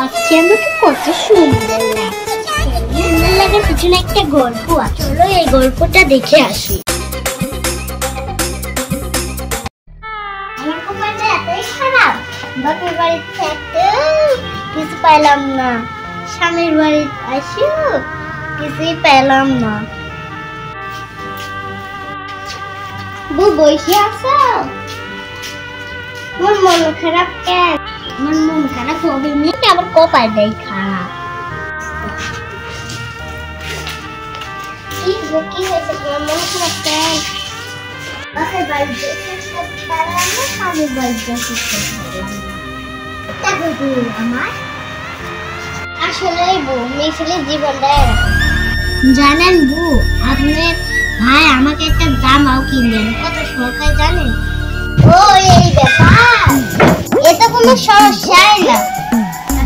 আজকে আমাকে কত সুন্দর লাগছে। সুন্দর লাগার পিছনে একটা গল্প আছে, চলো এই গল্পটা দেখে আসি। আমার কপালটা এতই খারাপ, বাপের বাড়িতে থাকতে কিছু পাইলাম না, স্বামীর বাড়িতে আসিও কিছুই পেলাম না। বউ বসে আছো? আমার মন খারাপ কেন? আমার মন খারাপ হবে না, আমার কপালটাই খারাপ। কি হয়েছে তোমার মন খারাপ কেন? বাপের বাড়িতে পারলাম না, স্বামীর বাড়িতে আমার আসলে বউ মেয়েছেলের জীবনটা জানেন বউ, আপনার ভাই আমাকে একটা জামাও কিনলেন, কত শখ জানেন? ও এই ব্যাপার, এটা কোনো সমস্যাই না,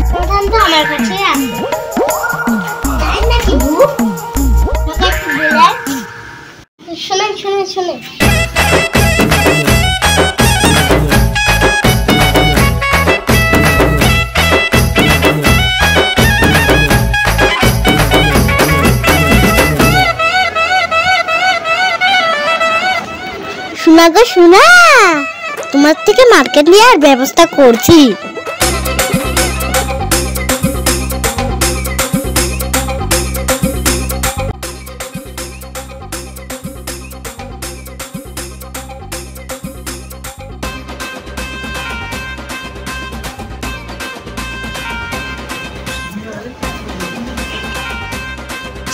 সমাধান তো আমার কাছে আছে। তাই নাকি বউ? আমাকে একটু বলেন। শুনেন শুনেন শুনেন, শোনা গো শোনা, তোমার থেকে মার্কেট নেওয়ার ব্যবস্থা করছি।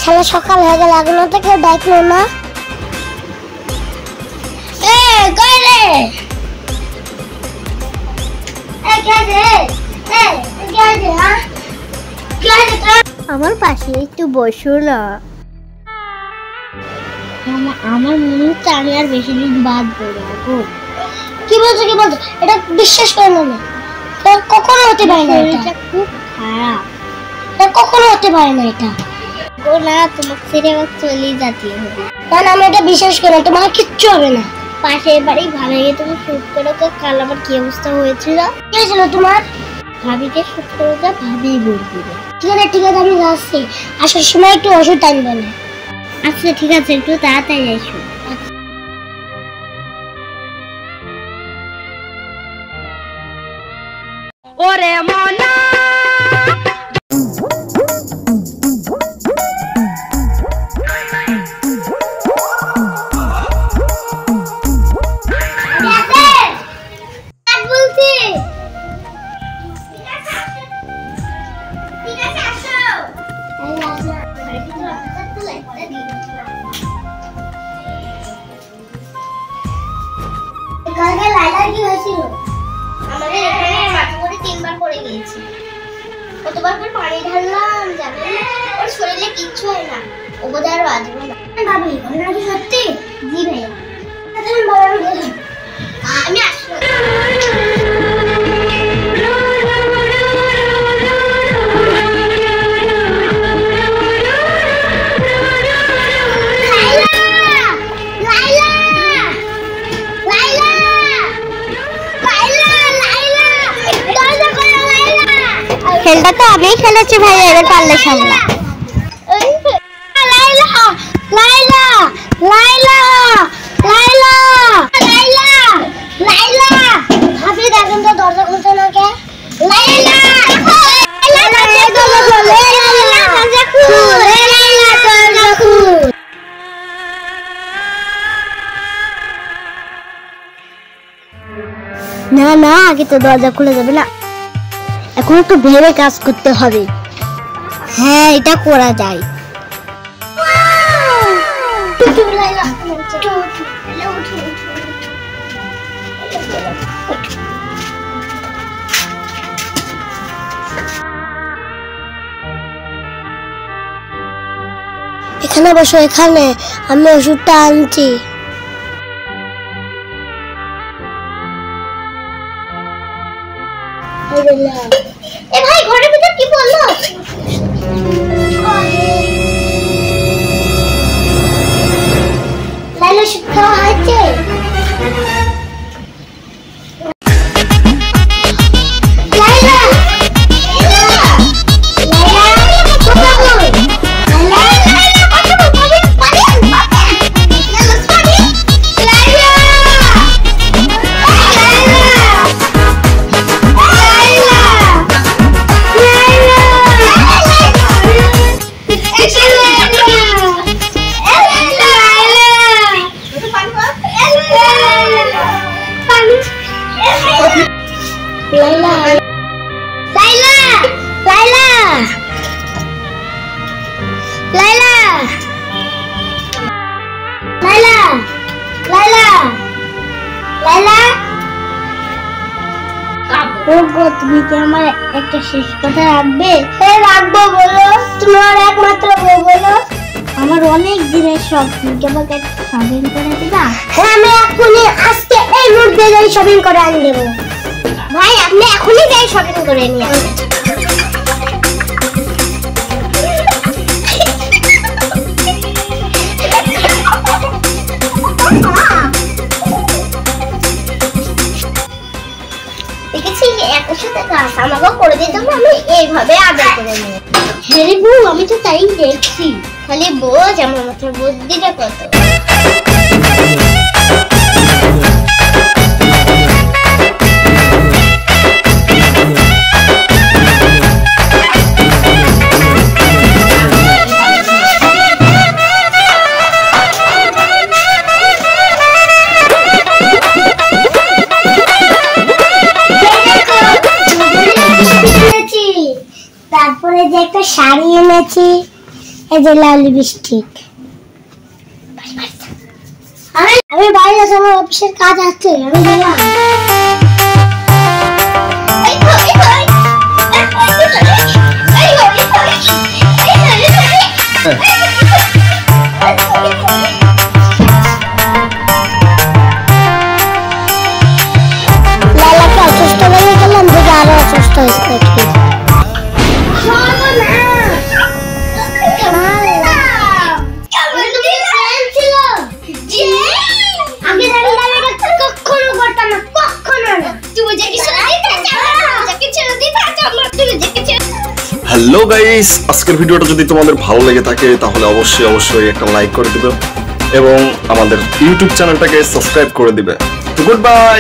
শালা সকাল হয়ে গেল, এখনো তো কেউ ডাকলো না। আমার পাশে একটু বসো না, আমার মনে হচ্ছে আমি আর বেশি দিন বাঁচবো না। কি বলছো কি বলছো? এটা বিশ্বাস করো না, কখনো হতে পারে না, এটা খুব খারাপ, এটা কখনো হতে পারে না। এটা ও না, তোমাকে ছেড়ে আমার চলেই যেতে হবে। না আমি এটা বিশ্বাস করি না, তোমার কিচ্ছু হবে না। পাশের বাড়ি ভাবিকে তুমি শুট করে তো কাল আমার কি অবস্থা হয়েছিল? কি হয়েছিল তোমার? ভাবিকে শুট করে তো ভাবি বলবি। ঠিক আছে ঠিক আছে, আমি যাচ্ছি, আসার সময় একটু ওষুধ আনবে না। আচ্ছা ঠিক আছে, একটু তাড়াতাড়ি এসো। ওরে মনা কালকে লাইলার কি হয়েছিল? আমাদের এখানে মাথা করে 3 বার পড়ে গিয়েছে। কতবার করে পানি ঢাললাম জানেন, ওর শরীরে কিচ্ছু হয় না, ও বোধহয় আর বাঁচবে না। ভাবি ঘটনা কি সত্যি? জি ভাইয়া। আমি আসবো। খেলটা তো আমি খেলেছি ভাই, এবার পারলে সামলা। লাইলা লাইলা লাইলা লাইলা লাইলা লাইলা, ভাবি দেখেন তো দরজা খুলতে না কে? লাইলা লাইলা দরজা খুল, লাইলা দরজা খুল। না না, আগে তো দরজা খুলে যাবে না, এখন একটু ভেবে কাজ করতে হবে। হ্যাঁ এটা করা যায়। এখানে বসো, এখানে আমি ওষুধটা আনছি। এ ভাই ঘরের ভিতর কি বললো? লাইলা শিক্ষা হয়েছে। লাইলা আপু তুমি কি আমার একটা শেষ কথা রাখবে? হ্যাঁ রাখবো, বলো। তোমার একমাত্র বউ, বলো। আমার অনেক দিনের শখ, তুমি কি আমাকে শপিং করে দিবা? হ্যাঁ আমি এখনই আজকে এই মুহূর্তে যাই শপিং করে আনি দেবো। ভাই আপনি এখনই যাই শপিং করে নিয়ে আসেন। দেখেছি একই সাথে কাজ আমাকেও করে দিতে হবে, আমি এইভাবে আদায় করে নিই। হ্যাঁ বউ আমি তো তাই দেখছি, খালি বোঝ আমার মাথার বুদ্ধিটা কত। তারপরে যে একটা শাড়ি এনেছি, এই যে লাল লিপস্টিক। আমি বাইরে আছি, আমার অফিসের কাজ আছে, আমি গেলাম। লালাকে অসুস্থ হয়ে গেলাম, দেখে আরো অসুস্থ হয়েছে। হ্যালো গাইস, আজকের ভিডিওটা যদি তোমাদের ভালো লেগে থাকে তাহলে অবশ্যই একটা লাইক করে দিবে এবং আমাদের ইউটিউব চ্যানেলটাকে সাবস্ক্রাইব করে দিবে। Good bye.